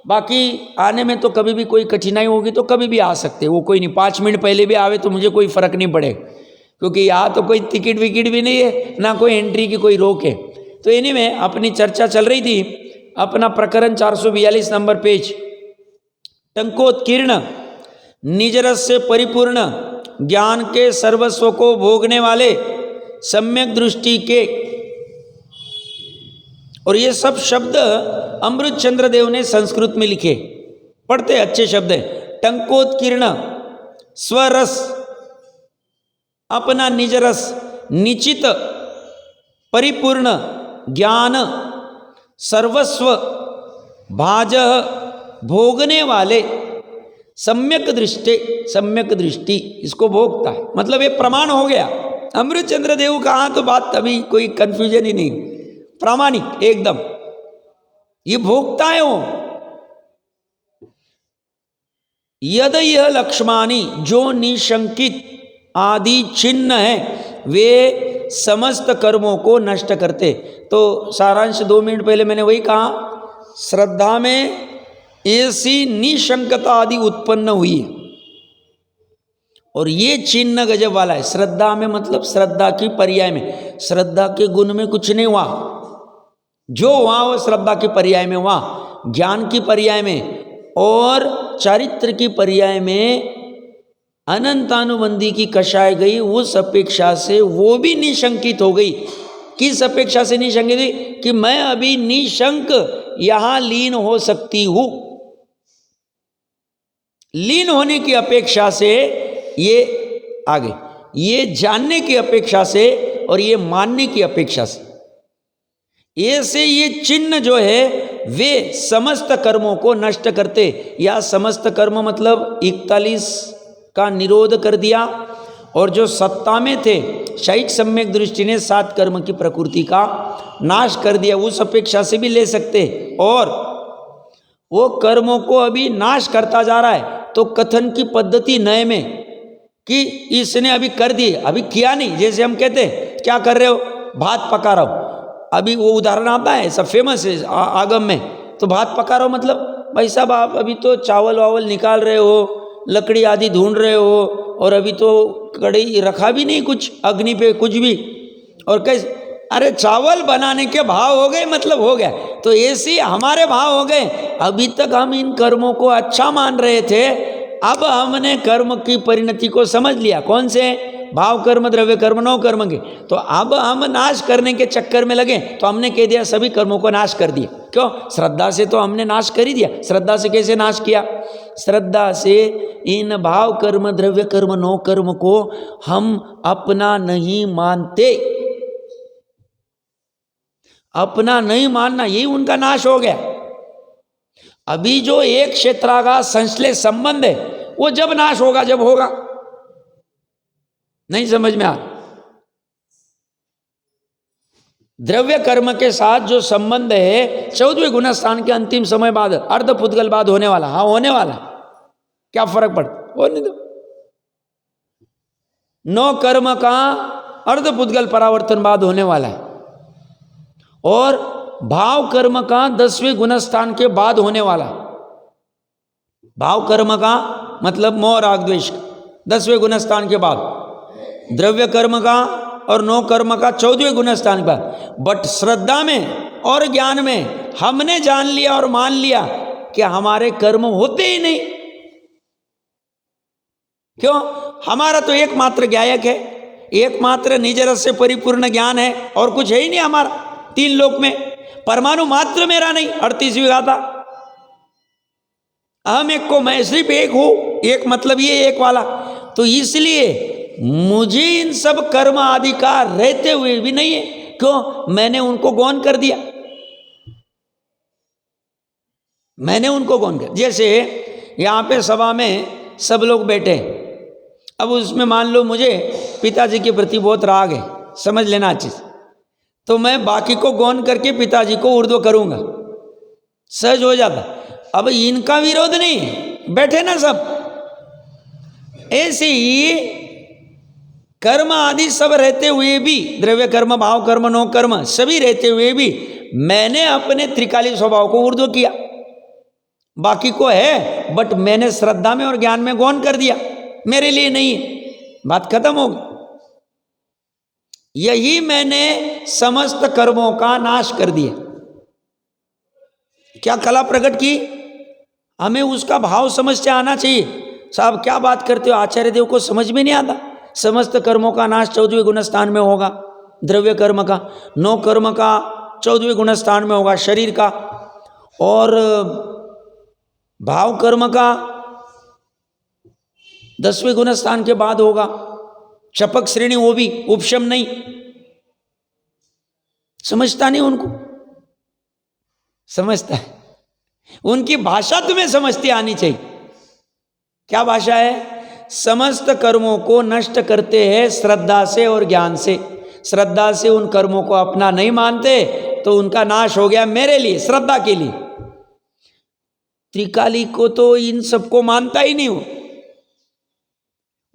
बाकी आने में तो कभी भी कोई कठिनाई होगी तो कभी भी आ सकते, वो कोई नहीं, 5 मिनट पहले भी आवे तो मुझे कोई फर्क नहीं पड़े, क्योंकि यहाँ तो कोई टिकट विकेट भी नहीं है, ना कोई एंट्री की कोई रोक है। तो इन्हीं में अपनी चर्चा चल रही थी, अपना प्रकरण 442 नंबर पेज, टंकोत्कीर्ण निजरस से परिपूर्ण ज्ञान के सर्वस्व को भोगने वाले सम्यक दृष्टि के। और ये सब शब्द अमृत चंद्र देव ने संस्कृत में लिखे, पढ़ते अच्छे शब्द हैं। टंकोत्कीर्ण स्वरस, अपना निज रस, निचित परिपूर्ण ज्ञान सर्वस्व भाज भोगने वाले सम्यक दृष्टि, इसको भोगता है, मतलब ये प्रमाण हो गया। अमृत चंद्र देव कहा तो बात अभी कोई कंफ्यूजन ही नहीं, प्रामाणिक एकदम, ये भोगता है वो। यद यह लक्ष्मानी, जो निशंकित आदि चिन्ह है वे समस्त कर्मों को नष्ट करते। तो सारांश 2 मिनट पहले मैंने वही कहा, श्रद्धा में ऐसी निशंकता आदि उत्पन्न हुई है, और ये चिन्ह गजब वाला है। श्रद्धा में मतलब श्रद्धा की पर्याय में, श्रद्धा के गुण में कुछ नहीं हुआ, जो हुआ वो श्रद्धा के पर्याय में हुआ, ज्ञान की पर्याय में और चारित्र की पर्याय में अनंतानुबंधी की कषाय गई। उस अपेक्षा से वो भी निशंकित हो गई। किस अपेक्षा से निशंकित हुई? कि मैं अभी निशंक यहां लीन हो सकती हूं। लीन होने की अपेक्षा से ये आगे, ये जानने की अपेक्षा से और ये मानने की अपेक्षा से, ऐसे ये चिन्ह जो है वे समस्त कर्मों को नष्ट करते। या समस्त कर्म मतलब 41 का निरोध कर दिया, और जो सत्ता में थे शैक सम्यक दृष्टि ने 7 कर्म की प्रकृति का नाश कर दिया, उस अपेक्षा से भी ले सकते। और वो कर्मों को अभी नाश करता जा रहा है, तो कथन की पद्धति नए में कि इसने अभी कर दिए, अभी किया नहीं। जैसे हम कहते हैं क्या कर रहे हो, भात पका रहा हो, अभी वो उदाहरण आता है, सब फेमस है आगम में। तो भात पका रहा हो मतलब भाई साहब आप अभी तो चावल वावल निकाल रहे हो, लकड़ी आदि ढूंढ रहे हो, और अभी तो कढ़ाई रखा भी नहीं कुछ अग्नि पे कुछ भी, और कैसे, अरे चावल बनाने के भाव हो गए मतलब हो गया। तो ऐसे हमारे भाव हो गए। अभी तक हम इन कर्मों को अच्छा मान रहे थे, अब हमने कर्म की परिणति को समझ लिया। कौन से? भाव कर्म, द्रव्य कर्म, 9 कर्म के। तो अब हम नाश करने के चक्कर में लगे, तो हमने कह दिया सभी कर्मों को नाश कर दिया। क्यों? श्रद्धा से तो हमने नाश कर ही दिया। श्रद्धा से कैसे नाश किया? श्रद्धा से इन भाव कर्म, द्रव्य कर्म, 9 कर्म को हम अपना नहीं मानते। अपना नहीं मानना, यही उनका नाश हो गया। अभी जो एक क्षेत्र का संश्लेष संबंध है वो जब नाश होगा, जब होगा। नहीं समझ में आ? द्रव्य कर्म के साथ जो संबंध है 14वें गुणस्थान के अंतिम समय बाद, अर्ध पुद्गल बाद होने वाला, हाँ होने वाला, क्या फर्क पड़ता, होने दो। 9 कर्म का अर्ध पुद्गल परावर्तन बाद होने वाला है, और भाव कर्म का 10वें गुणस्थान के बाद होने वाला। भाव कर्म का मतलब मोह राग द्वेष का 10वें गुणस्थान के बाद, द्रव्य कर्म का और नो कर्म का 14वें गुणस्थान के बाद। बट श्रद्धा में और ज्ञान में हमने जान लिया और मान लिया कि हमारे कर्म होते ही नहीं। क्यों? हमारा तो एकमात्र ज्ञायक है, एकमात्र निज रस से परिपूर्ण ज्ञान है और कुछ है ही नहीं हमारा। 3 लोक में परमाणु मात्र मेरा नहीं, 38वीं गाथा। अहम एक को मैं सिर्फ एक हूं, एक मतलब ये एक वाला। तो इसलिए मुझे इन सब कर्म आदि का रहते हुए भी नहीं है। क्यों? मैंने उनको गौण कर दिया, मैंने उनको गौण कर। जैसे यहां पे सभा में सब लोग बैठे, अब उसमें मान लो मुझे पिताजी के प्रति बहुत राग है, समझ लेना चीज, तो मैं बाकी को गौण करके पिताजी को ऊर्ध्व करूंगा, सहज हो जाता। अब इनका विरोध नहीं, बैठे ना सब। ऐसे ही कर्म आदि सब रहते हुए भी, द्रव्य कर्म, भाव कर्म, नो कर्म सभी रहते हुए भी मैंने अपने त्रिकाली स्वभाव को ऊर्ध्व किया। बाकी को है बट मैंने श्रद्धा में और ज्ञान में गौण कर दिया, मेरे लिए नहीं है, बात खत्म हो गई। यही मैंने समस्त कर्मों का नाश कर दिया। क्या कला प्रकट की? हमें उसका भाव समझ से आना चाहिए। साहब क्या बात करते हो, आचार्य देव को समझ में नहीं आता। समस्त कर्मों का नाश 14वें गुणस्थान में होगा, द्रव्य कर्म का, नो कर्म का 14वें गुणस्थान में होगा, शरीर का, और भाव कर्म का 10वें गुणस्थान के बाद होगा। चपक श्रेणी वो भी, उपशम नहीं। समझता नहीं उनको, समझता है। उनकी भाषा तुम्हें समझती आनी चाहिए। क्या भाषा है? समस्त कर्मों को नष्ट करते हैं श्रद्धा से और ज्ञान से। श्रद्धा से उन कर्मों को अपना नहीं मानते तो उनका नाश हो गया मेरे लिए, श्रद्धा के लिए। त्रिकाली को तो इन सबको मानता ही नहीं,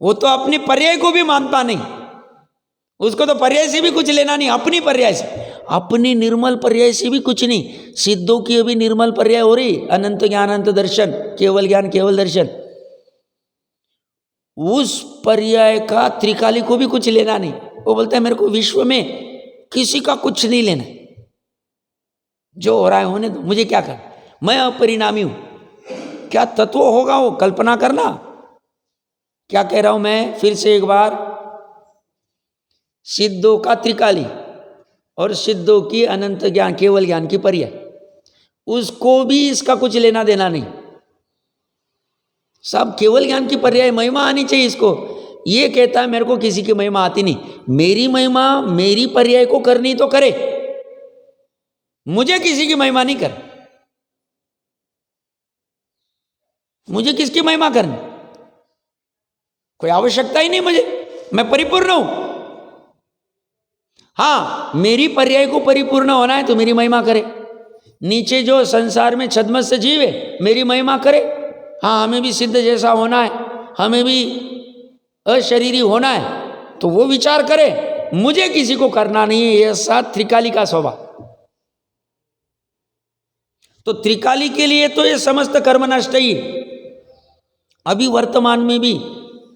वो तो अपनी पर्याय को भी मानता नहीं। उसको तो पर्याय से भी कुछ लेना नहीं, अपनी पर्याय से, अपनी निर्मल पर्याय से भी कुछ नहीं। सिद्धों की अभी निर्मल पर्याय हो रही, अनंत ज्ञान अनंत दर्शन, केवल ज्ञान केवल दर्शन। उस पर्याय का त्रिकाली को भी कुछ लेना नहीं। वो बोलता है मेरे को विश्व में किसी का कुछ नहीं लेना, जो हो रहा है होने दो, मुझे क्या करना, मैं अपरिणामी हूं। क्या तत्व होगा वो, कल्पना करना। क्या कह रहा हूं मैं फिर से एक बार, सिद्धों का त्रिकाली और सिद्धों की अनंत ज्ञान केवल ज्ञान की पर्याय, उसको भी इसका कुछ लेना देना नहीं। सब केवल ज्ञान की पर्याय, महिमा आनी चाहिए इसको। ये कहता है मेरे को किसी की महिमा आती नहीं, मेरी महिमा मेरी पर्याय को करनी तो करे, मुझे किसी की महिमा नहीं कर। मुझे किसकी महिमा करनी, कोई आवश्यकता ही नहीं मुझे, मैं परिपूर्ण हूं। हाँ, मेरी पर्याय को परिपूर्ण होना है तो मेरी महिमा करे। नीचे जो संसार में छद्मस्त जीव है मेरी महिमा करे। हाँ, हमें भी सिद्ध जैसा होना है, हमें भी अशरीरी होना है, तो वो विचार करे, मुझे किसी को करना नहीं है। यह साथ त्रिकाली का स्वभाव। तो त्रिकाली के लिए तो ये समस्त कर्म नष्ट ही अभी वर्तमान में भी,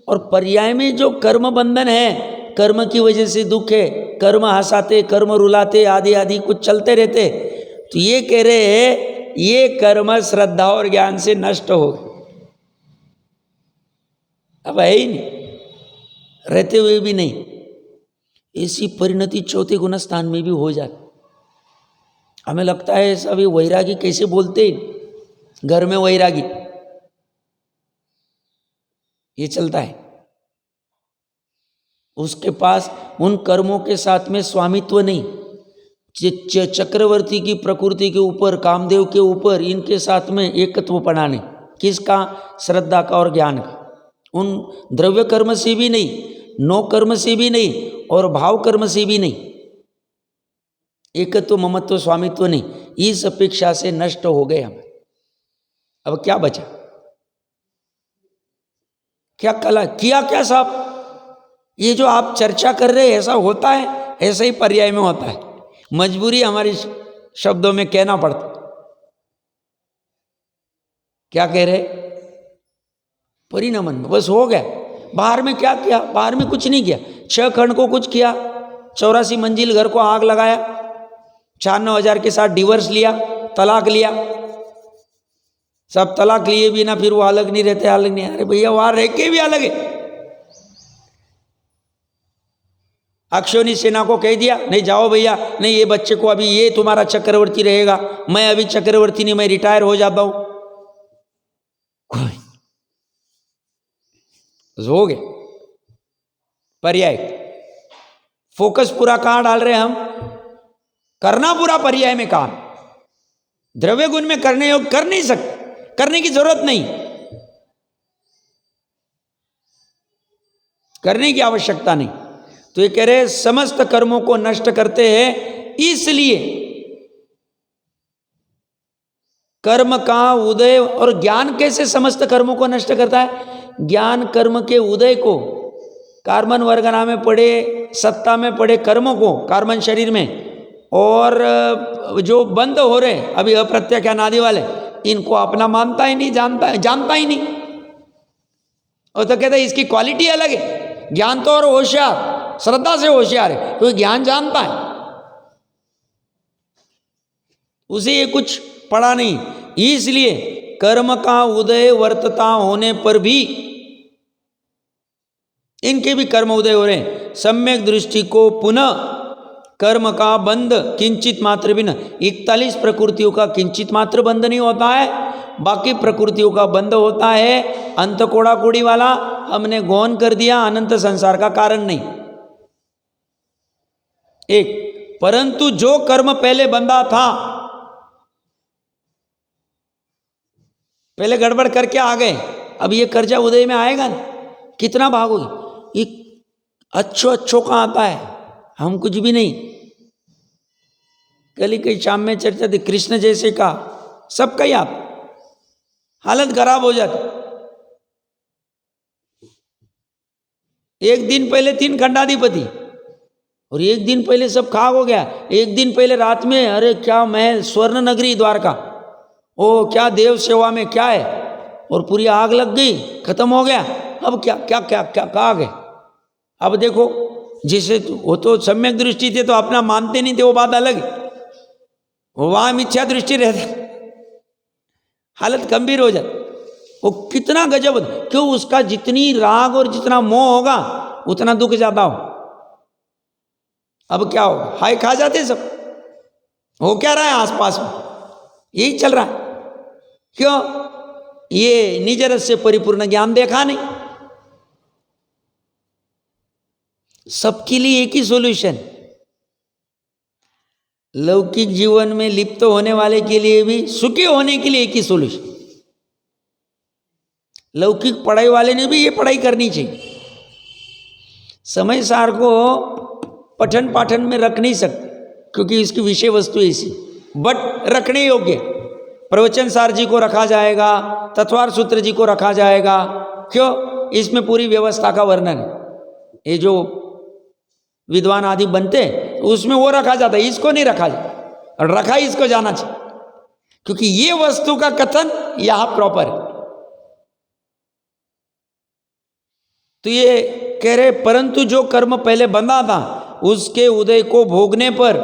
और पर्याय में जो कर्म बंधन है, कर्म की वजह से दुख है, कर्म हंसाते, कर्म रुलाते, आदि आदि कुछ चलते रहते। तो ये कह रहे हैं ये कर्म श्रद्धा और ज्ञान से नष्ट हो गए, अब है ही नहीं, रहते हुए भी नहीं। ऐसी परिणति चौथे गुणस्थान में भी हो जाती। हमें लगता है सभी वैरागी कैसे बोलते हैं, घर में वैरागी, ये चलता है। उसके पास उन कर्मों के साथ में स्वामित्व नहीं। चक्रवर्ती की प्रकृति के ऊपर, कामदेव के ऊपर, इनके साथ में एकत्व पना नहीं। किसका? श्रद्धा का और ज्ञान का। उन द्रव्य कर्म से भी नहीं, नो कर्म से भी नहीं, और भाव कर्म से भी नहीं। एकत्व, ममत्व, स्वामित्व नहीं। इस अपेक्षा से नष्ट हो गए हम। अब क्या बचा? क्या कला किया क्या साहब? ये जो आप चर्चा कर रहे हैं ऐसा होता है, ऐसा ही पर्याय में होता है। मजबूरी हमारी शब्दों में कहना पड़ता। क्या कह रहे? परिणमन में, बस हो गया। बाहर में क्या किया? बाहर में कुछ नहीं किया। 6 खंड को कुछ किया, 84 मंजिल घर को आग लगाया, 94,000 के साथ डिवोर्स लिया, तलाक लिया। सब तलाक लिए भी ना, फिर वो अलग नहीं रहते, अलग नहीं। अरे भैया वहां रह के भी अलग है। अक्षोनी सेना को कह दिया नहीं जाओ भैया, नहीं ये बच्चे को अभी ये तुम्हारा चक्रवर्ती रहेगा, मैं अभी चक्रवर्ती नहीं, मैं रिटायर हो जाता हूं। हो गए पर्याय। फोकस पूरा कहां डाल रहे हैं हम? करना पूरा पर्याय में काम। द्रव्य गुण में करने योग कर नहीं सकते, करने की जरूरत नहीं, करने की आवश्यकता नहीं। तो ये कह रहे समस्त कर्मों को नष्ट करते हैं, इसलिए कर्म का उदय। और ज्ञान कैसे समस्त कर्मों को नष्ट करता है? ज्ञान कर्म के उदय को, कार्बन वर्गना में पड़े, सत्ता में पड़े कर्मों को, कार्बन शरीर में, और जो बंद हो रहे अभी अप्रत्यक्ष अनादि वाले, इनको अपना मानता ही नहीं, जानता ही नहीं। और तो कहता है इसकी क्वालिटी अलग है। ज्ञान तो और होशियार, श्रद्धा से होशियार है, तो ज्ञान जानता है, उसे ये कुछ पड़ा नहीं। इसलिए कर्म का उदय वर्तता होने पर भी इनके भी कर्म उदय हो रहे हैं। सम्यक दृष्टि को पुनः कर्म का बंध किंचित मात्र भी न, 41 प्रकृतियों का किंचित मात्र बंध नहीं होता है, बाकी प्रकृतियों का बंध होता है। अंत कोड़ा कोड़ी वाला हमने गौन कर दिया, अनंत संसार का कारण नहीं। एक, परंतु जो कर्म पहले बंधा था, पहले गड़बड़ करके आ गए, अब ये कर्जा उदय में आएगा ना, कितना भागोगे? ये अच्छो का आता है, हम कुछ भी नहीं। कल ही कई शाम में चर्चा थी, कृष्ण जैसे का सबका ही आप हालत खराब हो जाती। एक दिन पहले 3 खंडाधिपति, और एक दिन पहले सब खाक हो गया। एक दिन पहले रात में अरे क्या महल, स्वर्ण नगरी द्वारका, ओ क्या देव सेवा में क्या है, और पूरी आग लग गई, खत्म हो गया। अब क्या क्या क्या क्या कहा गए? अब देखो, जिसे वो तो सम्यक दृष्टि थे तो अपना मानते नहीं थे, वो बात अलग है, वहां मिथ्या दृष्टि रहती, हालत गंभीर हो जाती। वो कितना गजब, क्यों? उसका जितनी राग और जितना मोह होगा उतना दुख ज्यादा हो। अब क्या हो, हाय खा जाते सब। हो क्या रहा है आसपास में? यही चल रहा है। क्यों? ये निज रस से परिपूर्ण ज्ञान देखा नहीं। सबके लिए एक ही सॉल्यूशन, लौकिक जीवन में लिप्त होने वाले के लिए भी, सुखी होने के लिए एक ही सॉल्यूशन। लौकिक पढ़ाई वाले ने भी ये पढ़ाई करनी चाहिए। समय सार को पठन पाठन में रख नहीं सकते, क्योंकि इसकी विषय वस्तु ऐसी, बट रखने योग्य। प्रवचन सार जी को रखा जाएगा, तत्वार सूत्र जी को रखा जाएगा। क्यों? इसमें पूरी व्यवस्था का वर्णन है। ये जो विद्वान आदि बनते उसमें वो रखा जाता है, इसको नहीं रखा जाता, और रखा इसको जाना चाहिए, क्योंकि ये वस्तु का कथन यहां प्रॉपर है। तो ये कह रहे, परंतु जो कर्म पहले बंधा था, उसके उदय को भोगने पर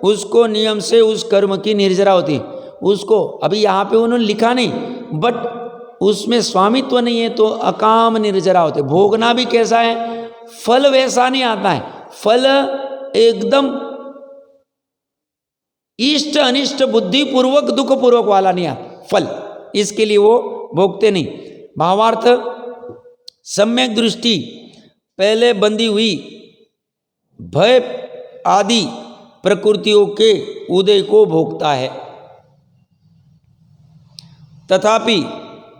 उसको नियम से उस कर्म की निर्जरा होती। उसको अभी यहाँ पे उन्होंने लिखा नहीं, बट उसमें स्वामित्व नहीं है, तो अकाम निर्जरा होते। भोगना भी कैसा है? फल वैसा नहीं आता है, फल एकदम इष्ट अनिष्ट बुद्धि पूर्वक दुख पूर्वक वाला नहीं आता फल, इसके लिए वो भोगते नहीं। भावार्थ, सम्यक दृष्टि पहले बंधी हुई भय आदि प्रकृतियों के उदय को भोगता है, तथापि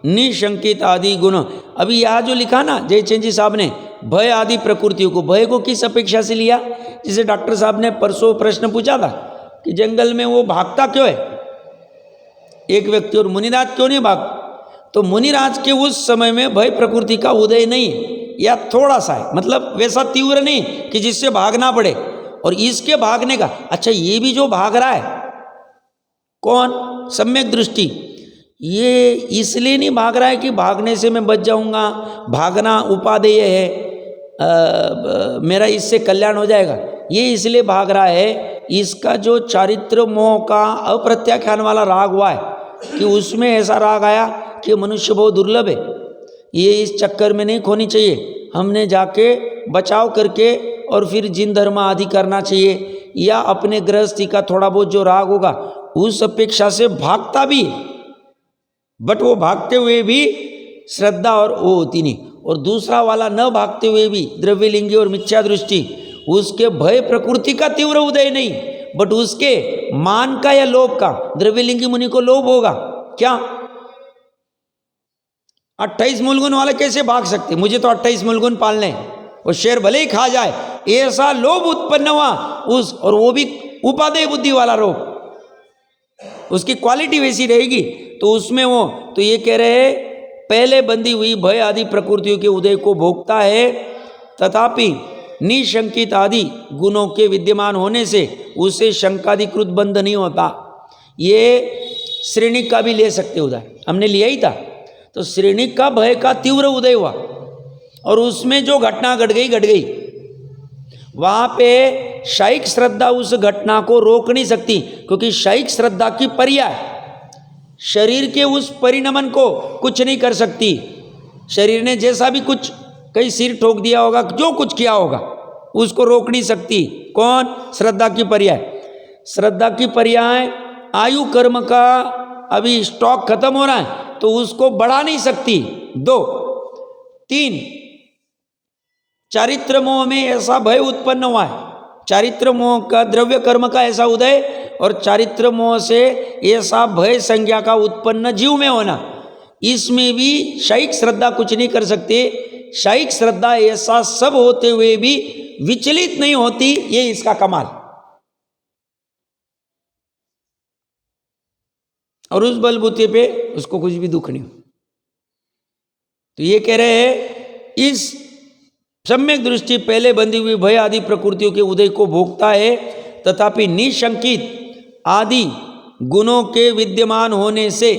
निशंकित आदि गुण। अभी यह जो लिखा ना जयचंद जी साहब ने, भय आदि प्रकृतियों को, भय को किस अपेक्षा से लिया? जिसे डॉक्टर साहब ने परसों प्रश्न पूछा था कि जंगल में वो भागता क्यों है एक व्यक्ति, और मुनिराज क्यों नहीं भाग? तो मुनिराज के उस समय में भय प्रकृति का उदय नहीं है, या थोड़ा सा है, मतलब वैसा तीव्र नहीं कि जिससे भागना पड़े। और इसके भागने का, अच्छा ये भी जो भाग रहा है कौन? सम्यक दृष्टि, ये इसलिए नहीं भाग रहा है कि भागने से मैं बच जाऊंगा, भागना उपादेय है, मेरा इससे कल्याण हो जाएगा, ये इसलिए भाग रहा है इसका जो चारित्र मोह का अप्रत्याख्यान वाला राग हुआ है कि उसमें ऐसा राग आया कि मनुष्य बहुत दुर्लभ है, ये इस चक्कर में नहीं खोनी चाहिए, हमने जाके बचाव करके और फिर जिन धर्म आदि करना चाहिए, या अपने गृहस्थी का थोड़ा बहुत जो राग होगा उस अपेक्षा से भागता भी, बट वो भागते हुए भी श्रद्धा और वो होती नहीं। और दूसरा वाला न भागते हुए भी द्रव्यलिंगी और मिथ्या दृष्टि, उसके भय प्रकृति का तीव्र उदय नहीं, बट उसके मान का या लोभ का। द्रव्यलिंगी मुनि को लोभ होगा क्या? 28 मूलगुण वाले कैसे भाग सकते? मुझे तो 28 मूलगुण पालने हैं, वो शेर भले ही खा जाए, ऐसा लोभ उत्पन्न हुआ उस, और वो भी उपादेय बुद्धि वाला लोभ, उसकी क्वालिटी वैसी रहेगी तो उसमें वो, तो ये कह रहे हैं पहले बंधी हुई भय आदि प्रकृतियों के उदय को भोगता है, तथापि निशंकित आदि गुणों के विद्यमान होने से उसे शंकाधिकृत बंध नहीं होता। ये श्रेणी का भी ले सकते उदाहरण, हमने लिया ही था। तो श्रेणी का भय का तीव्र उदय हुआ और उसमें जो घटना घट गई, वहां पे शायिक श्रद्धा उस घटना को रोक नहीं सकती, क्योंकि शायिक श्रद्धा की पर्याय शरीर के उस परिणमन को कुछ नहीं कर सकती। शरीर ने जैसा भी कुछ कहीं सिर ठोक दिया होगा, जो कुछ किया होगा, उसको रोक नहीं सकती। कौन? श्रद्धा की पर्याय। श्रद्धा की पर्याय आयु कर्म का अभी स्टॉक खत्म हो रहा है तो उसको बढ़ा नहीं सकती। 2, 3 चारित्र मोह में ऐसा भय उत्पन्न हुआ है, चारित्र मोह का द्रव्य कर्म का ऐसा उदय और चारित्र मोह से ऐसा भय संज्ञा का उत्पन्न जीव में होना, इसमें भी शायिक श्रद्धा कुछ नहीं कर सकते। शायिक श्रद्धा ऐसा सब होते हुए भी विचलित नहीं होती, ये इसका कमाल। और उस बलबूते पे उसको कुछ भी दुख नहीं हो। तो ये कह रहे हैं इस सम्यक दृष्टि पहले बंधी हुई भय आदि प्रकृतियों के उदय को भोगता है, तथापि निशंकित आदि गुणों के विद्यमान होने से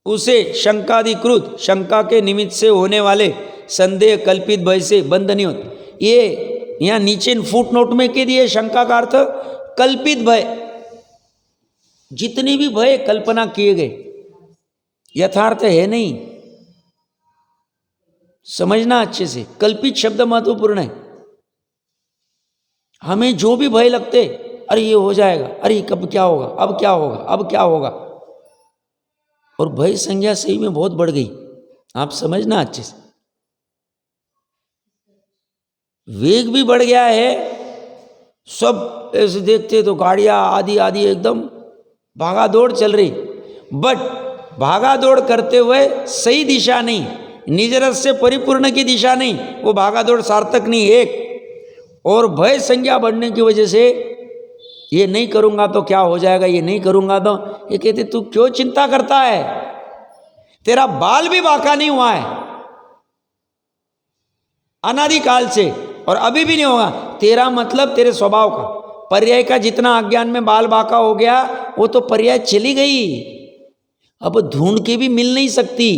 उसे शंकाधिकृत, शंका के निमित्त से होने वाले संदेह कल्पित भय से बंध नहीं होता। ये यहाँ नीचे फुट नोट में कह दिए, शंका का अर्थ कल्पित भय। जितने भी भय कल्पना किए गए यथार्थ है नहीं, समझना अच्छे से। कल्पित शब्द महत्वपूर्ण है। हमें जो भी भय लगते, अरे ये हो जाएगा, अरे कब क्या होगा, अब क्या होगा, अब क्या होगा, और भय संज्ञा सही में बहुत बढ़ गई। आप समझना अच्छे से, वेग भी बढ़ गया है। सब ऐसे देखते तो गाड़ियां आदि आदि एकदम भागा दौड़ चल रही, बट भागा दौड़ करते हुए सही दिशा नहीं, निज रस से परिपूर्ण की दिशा नहीं, वो भागा दौड़ सार्थक नहीं। एक और भय संज्ञा बढ़ने की वजह से ये नहीं करूंगा तो क्या हो जाएगा, ये नहीं करूंगा तो, ये कहते तू क्यों चिंता करता है, तेरा बाल भी बांका नहीं हुआ है अनादिकाल से, और अभी भी नहीं होगा। तेरा मतलब तेरे स्वभाव का, पर्याय का जितना अज्ञान में बाल बांका हो गया वो तो पर्याय चली गई, अब ढूंढ के भी मिल नहीं सकती।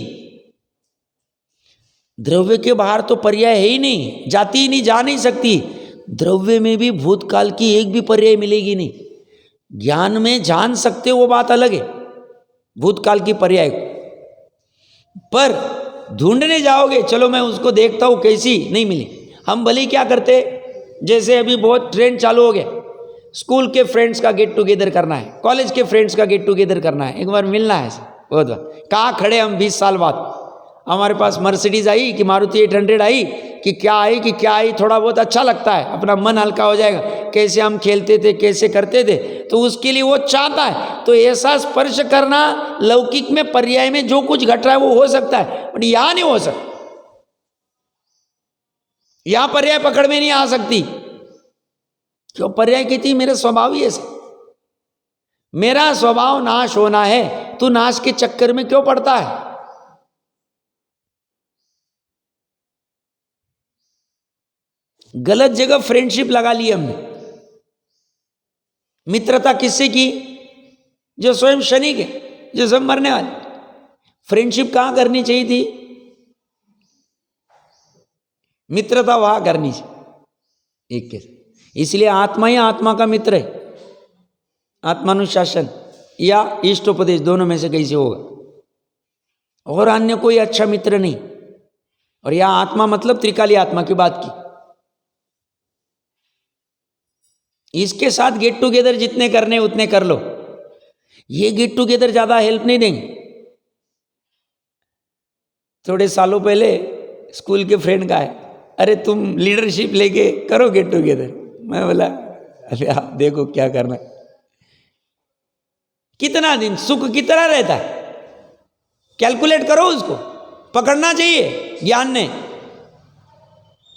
द्रव्य के बाहर तो पर्याय है ही नहीं, जाती ही नहीं, जा नहीं सकती। द्रव्य में भी भूतकाल की एक भी पर्याय मिलेगी नहीं। ज्ञान में जान सकते वो बात अलग है, भूतकाल की पर्याय को, पर ढूंढने जाओगे, चलो मैं उसको देखता हूं कैसी, नहीं मिली। हम भले क्या करते, जैसे अभी बहुत ट्रेंड चालू हो गया, स्कूल के फ्रेंड्स का गेट टुगेदर करना है, कॉलेज के फ्रेंड्स का गेट टुगेदर करना है, एक बार मिलना है। बहुत बार कहाँ खड़े हम 20 साल बाद, हमारे पास मर्सिडीज आई कि मारुति 800 आई कि क्या आई, थोड़ा बहुत अच्छा लगता है, अपना मन हल्का हो जाएगा, कैसे हम खेलते थे, कैसे करते थे, तो उसके लिए वो चाहता है। तो ऐसा स्पर्श करना लौकिक में, पर्याय में जो कुछ घट रहा है वो हो सकता है, बट यहां नहीं हो सकता। यहां पर्याय पकड़ में नहीं आ सकती। क्यों? पर्याय कहती मेरे स्वभाव ही ऐसे, मेरा स्वभाव नाश होना है, तू नाश के चक्कर में क्यों पड़ता है? गलत जगह फ्रेंडशिप लगा ली हमने। मित्रता किससे की? जो स्वयं शनि के, जो सब मरने वाले। फ्रेंडशिप कहाँ करनी चाहिए थी? मित्रता वहां करनी चाहिए एक के। इसलिए आत्मा ही आत्मा का मित्र है। आत्मानुशासन या इष्टोपदेश दोनों में से कैसे होगा? और अन्य कोई अच्छा मित्र नहीं। और यह आत्मा मतलब त्रिकाली आत्मा की बात की। इसके साथ गेट टुगेदर जितने करने उतने कर लो। ये गेट टुगेदर ज्यादा हेल्प नहीं देंगे। थोड़े सालों पहले स्कूल के फ्रेंड का है, अरे तुम लीडरशिप लेके करो गेट टुगेदर। मैं बोला अरे आप देखो क्या करना। कितना दिन सुख कितना रहता है, कैलकुलेट करो, उसको पकड़ना चाहिए ज्ञान ने।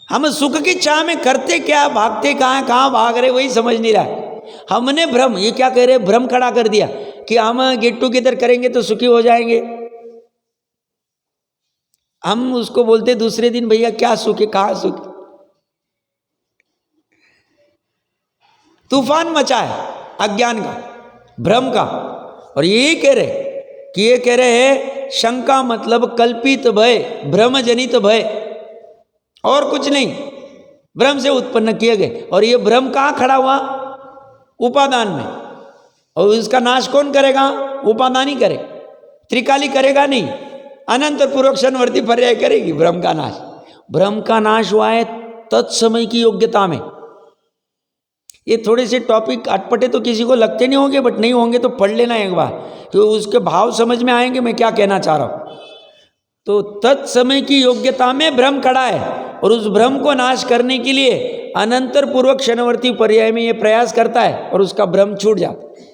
हम सुख की चाह में करते क्या, भागते कहाँ भाग रहे वही समझ नहीं रहा। हमने भ्रम, ये क्या कह रहे, भ्रम खड़ा कर दिया कि हम गेट टुगेदर करेंगे तो सुखी हो जाएंगे। हम उसको बोलते दूसरे दिन, भैया क्या सुख है, कहाँ सुख। तूफान मचा है अज्ञान का, भ्रम का। और ये कह रहे हैं शंका मतलब कल्पित भय, भ्रम जनित भय, और कुछ नहीं, भ्रम से उत्पन्न किए गए। और ये भ्रम कहाँ खड़ा हुआ? उपादान में। और इसका नाश कौन करेगा? उपादान ही करे, त्रिकाली करेगा नहीं। अनंत पूर्वक क्षणवर्ती पर्याय करेगी भ्रम का नाश। भ्रम का नाश हुआ है तत्समय की योग्यता में। ये थोड़े से टॉपिक अटपटे तो किसी को लगते नहीं होंगे, बट नहीं होंगे तो पढ़ लेना एक बार, तो उसके भाव समझ में आएंगे मैं क्या कहना चाह रहा हूं। तो तत्समय की योग्यता में भ्रम खड़ा है, और उस भ्रम को नाश करने के लिए अनंतर पूर्वक क्षणवर्ती पर्याय में ये प्रयास करता है, और उसका भ्रम छूट जाता है,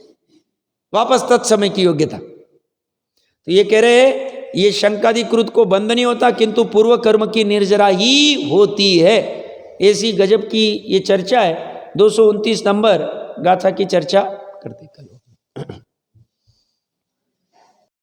वापस तत्समय की योग्यता। तो ये कह रहे हैं ये शंकाधिकृत को बंध नहीं होता, किंतु पूर्व कर्म की निर्जरा ही होती है। ऐसी गजब की ये चर्चा है। 229 नंबर गाथा की चर्चा